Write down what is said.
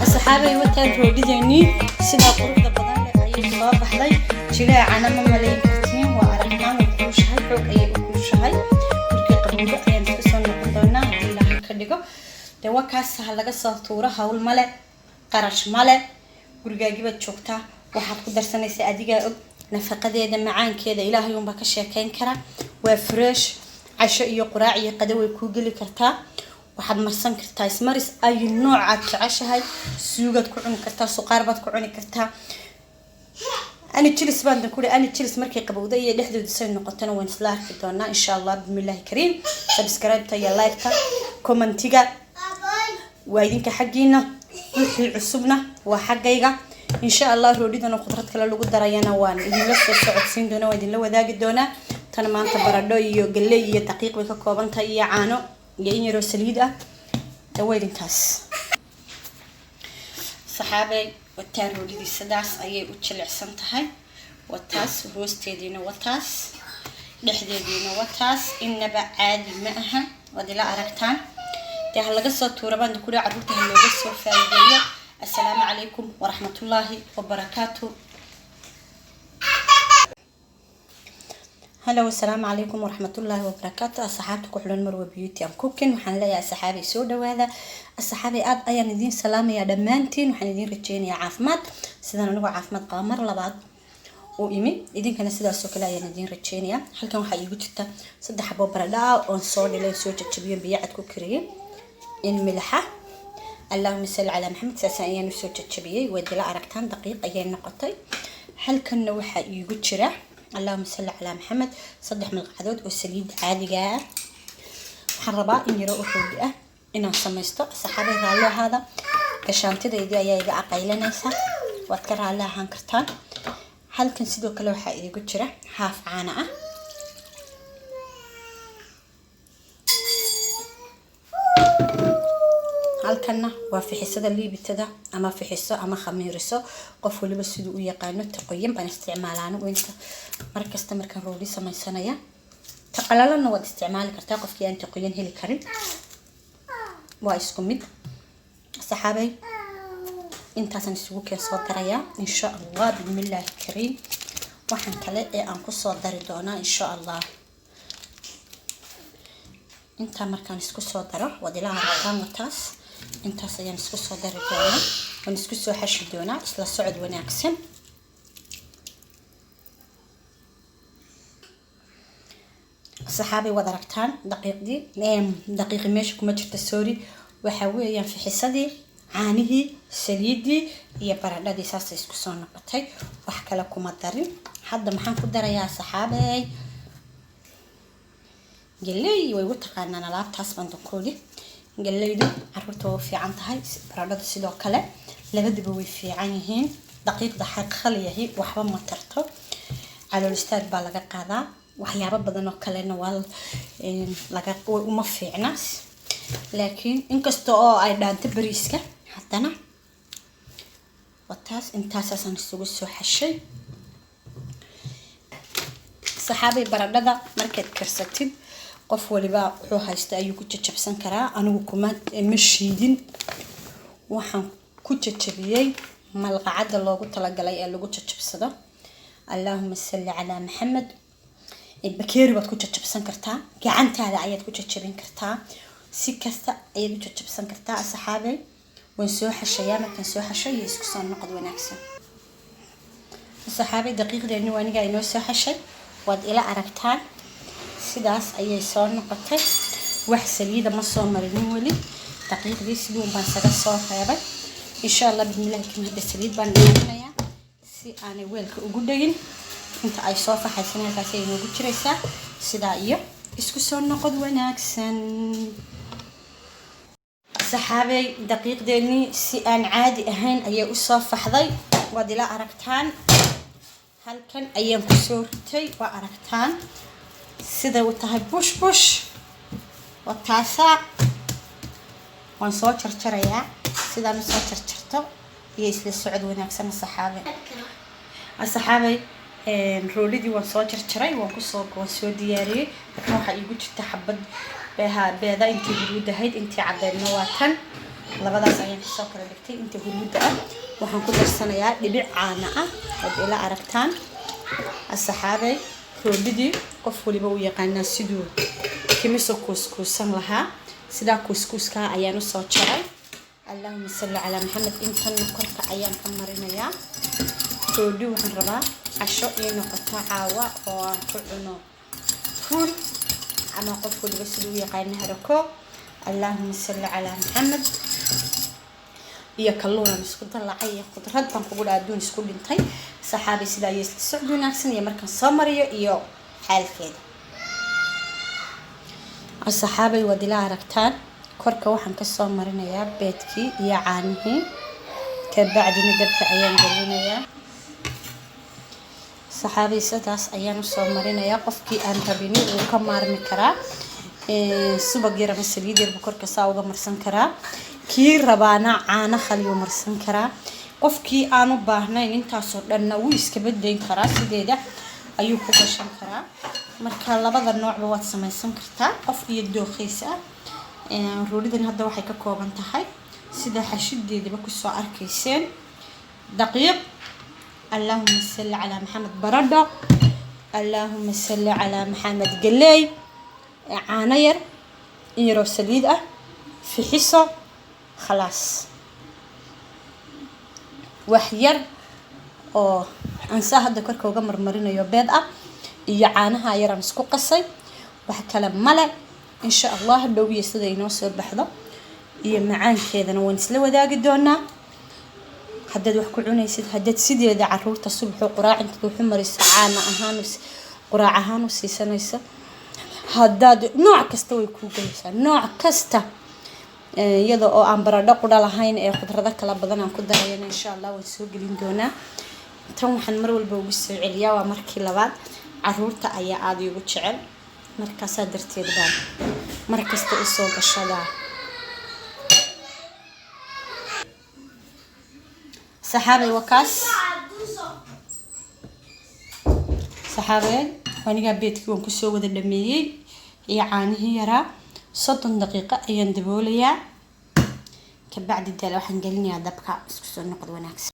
أصحابي وتان روديني سيدا قروض بدن أي صباح حلي جلا عنا مملين كتير وأرجعنا وكل شيء حق أي كل شيء مركي قروض أي نفسنا قدرنا إلى هالكديكو توكاس هلا صورة هول ملا قرش ملا ورجاجي بتشوكتا واحد قدر سنة سأديجا نفقة هذا معان كذا إلى يوم بكشة كان كرا وفرش عشاء يقرأ قدوي كوجل كرتا waxaad marsan kartaa ismaris ay nooc aad jeceshahay suugad ku cuni kartaa suqaar baad ku cuni kartaa ani jilis baan ku leeyahay ani jilis markay qabowda iyo dhexdooda say noqotana waan isla arki doonaa insha Allah bismillahi kariim subscribe ta iyo like ta commentiga waa idinka xaqiina wixii cusubna waa xaqayga insha Allah roodidana qudrad kale lagu darayana waan idinla soo socodsiin doonaa waan idinla wadaagi doonaa tan maanta baradho iyo galley iyo daqiiq way ka kooban tahay iyo caano يعني روسليدا تويل انتاس صحابي وتارو دي سداس ايي وجلع سنتahay وتاس روستيدينا وتاس دخديدينا وتاس انبا عادي ما اها ودي لا aragtaan de halaga soo tuurabaan ku dhacay carruurta looga soo faa'iideeyo assalaamu alaykum wa rahmatullahi wa barakatuh هلا والسلام عليكم ورحمة الله وبركاته أصحابكم حلون مروة بيوتي أم كوكين وحن ليا أصحابي سودا وهذا أصحابي أد أيا ندين سلام يا دمانتين وحن ندين رجين يا عافمات سيدنا نقول عافمات قامر لبعض وإيمي إذن كان سيدا سوكلا يا ندين رجين يا هل كان حي وجدت صدق حبوا بردا ونصور لين سوتش تبين بيعت كوكري إن ملحة اللهم صل على محمد ساسيا نسوتش تبيه ودي لا أركتان دقيق أيا نقطي هل كان نوحة يوجد اللهم صل على محمد صدح من القعدود والسليد عادي حرباء إني رأوا حودئة إنه سميستو صحابي قالوا هذا كشانتي دي أيها عقيلة نيسا واتكرر على هانكرتان هل كنسيدو كلو حقيقي قجرة حاف عاناء halkana waa fixisada liibitada ama fixiso ama khamiiriso qof waliba sidoo uu yaqaan taqoyin baan isticmaalaan inta markasta markaan rooli samaysanaya taqalalana wad isticmaali kartaa qofkii aan taqoyin heli karin waa isku mid saxaabay intaasan isugu keen soo daraya insha Allah bismillahi kariim waxaan kale ee aan ku soo dari doonaa insha Allah inta markaan isku soo daro wadila arkaan wataas intaas ayaan isku soo dari doonaa waan isku soo xashi doonaa isla socod wanaagsan saxaabi wada aragtaan daqiiqi meesha kuma jirto sorry waxa weeyaan fixisadii caanihii saliidii iyo baradhadii saas isku soo noqotay wax kale kuma darin hadda maxaan ku darayaa saxaabay galley way u taqaanaan alaabtaas bandokoodi gallaydu carruurta way fiican tahay baradhada sidoo kale labadaba way fiican yihiin daqiiqda xaq khaliyahi waxba ma tarto calool istaag baa laga qaadaa waxyaabo badan oo kalena waa laga uma fiicna laakiin inkastoo oo ay dhaanto bariiska haddana wataas intaasaan isugu soo xashay saxaabay baradhada markaad karsatid qof waliba wuxuu haysta ayuu ku jajabsan karaa anigu kuma mashiidin waxaan ku jajabiyay malqacada loogu talagalay ee lagu jajabsado allahumma salli ala muhammad bakeeri baad ku jajabsan kartaa gacantaada ayaad ku jajabin kartaa si kasta ayaad u jajabsan kartaa asxaabay waan soo xashayaa markaan soo xashay isku soo noqod wanaagsan asxaabay daqiiqdeeni waaniga inoo soo xashay waad ila aragtaan sidaas ayay soo noqotay wax saliida ma soo marinin wali daqiiqdii sidoo baan saga soo reebay insha Allah bismillaah kamida saliid baan dhiganayaa si aanay weelka ugu dhagin inta ay soo faxaysan halkaas ay ugu jiraysaa sida iyo isku soo noqod wanaagsan saxaabay daqiiqdeeni si aan caadi ahayn ayay u soo faxday wad ila aragtaan halkan ayaan ku soo ritay waa aragtaan sida uu tahay bush wataasa waan soo jarjarayaa sidaan soo jarjarto iyo isla socod wanaagsan saxaabay roolidii waan soo jarjaray waan soo diyaariyay marka waxa igu jirta xabad beeda intii huruudahayd intii cadeedna waa tan labadaas ayaan soo kala dhigtay intii huruuda ah waxaan ku darsanayaa dhibic caana ah oo ila aragtaan asxaabay roolidii qof waliba uu yaqaan sidoo kimiso couscousan lahaa sida couscouska ayaan soo jaray اللهم صل على محمد intan korka ayaan ka marinayaa roodi waxaan rabaa casho iyo noqoto caawa oo aan ku cuno ful ama qof waliba sidoo yaqaan harako اللهم صل على محمد iyo kalluun isku dalacay khudrad baan ku gudaadoon isku dhintay saxaabi sida ay socdo wanaagsan iyo markaan soo mariyo iyo xaalkeeda asxaabay wadila aragtaan korka waxaan ka soo marinayaa beedkii iyo caanihii ka bacdina dabka ayaan gelinayaa saxaabi sidaas ayaan soo marinayaa qofkii aan rabin uu ka maarmi karaa subag yar ama saliid yar korka saa uga marsan karaa kii rabaana caana khaliyo marsan karaa qofkii aan u baahnayn intaas oo dhan uu iska bedeyn karaa sideeda ayuu ku gashan karaa marka labada noocba waad samaysan kartaa qof iyo dooqiisa roolidan hadda waxay ka kooban tahay sida xashideedaba ku soo arkayseen daqiiq اللهم صل على محمد برده اللهم صل على محمد قلي عانير يرو سليد في حصة خلاص وحير او انسى هذا كركو قمر مرينا يو بيض يعانها يرى مسكو قصي وحكلم ملأ ان شاء الله دوبي سدا ينو سو بخدو iyo macaankeedana waan isla wadaagi doonaa hadad wax ku cunaysid hadad sideeda caruurta subax quraac inta wuxuu marisa caana ahaan quraac ahaan u siisanaysa hadad nooc kasta way ku galaysaa nooc kasta iyada oo aan baradho qudha lahayn ee khudrado kala badan aan ku darayna insha Allah waan soo gelin doonaa tan waxaan mar walba ugu soo celiyaa waa markii labaad caruurta ayaa aad ugu jecel markaas darteed baan markasta u soo gashadaa صحابي وكاس صحابي وانيغا بيتكي وان كسو ودا دميي يا عانيه يرا 30 دقيقه ايان دبوليا كبعد دال waxaan gelinayaa dabka isku soo noqdo wanaagsan